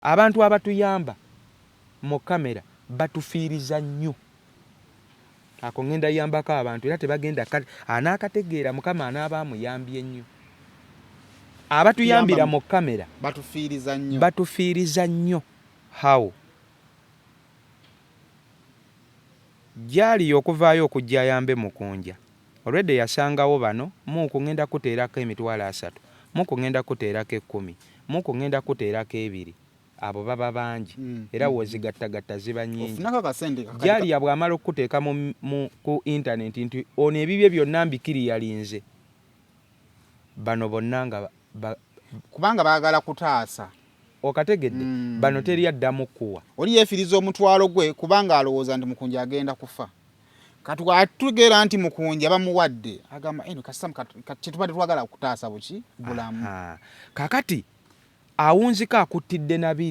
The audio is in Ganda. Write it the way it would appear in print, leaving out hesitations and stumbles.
abantu abatuyamba mu kamera batufiiriza nnyo. Ako ngenda yambako abantu era tebagenda anaakategeera Mukama anaaba amuyambye nnyo. Abatuyambira mu kamera batufiiriza nnyo. How? Gyali okuvaayo okujja ayambe Mukunja. Already yasangawo bano muku ngenda kuteerako emitwalo 3, muku ngenda kuteerako 10, muku ngenda kuteerako 2. Abo baba bangi era wozigattagatta ziba nnyingi. Gyali yabwamala okuteeka ku internet nti ono ebibye byonna mbikiri yalinze. Bano bonna nga kubanga baagala kutaasa. Okategedde bano teri addamu kuwa. Oli yeefiriza omutwalo gwe kubanga alowooza nti Mukunja agenda kufa. Katugeera nti Mukunja bamuwadde agamba eno kasam kyetubadde twagala kutaasa buki bulamu. Kakati awunzika akuttidde na 2.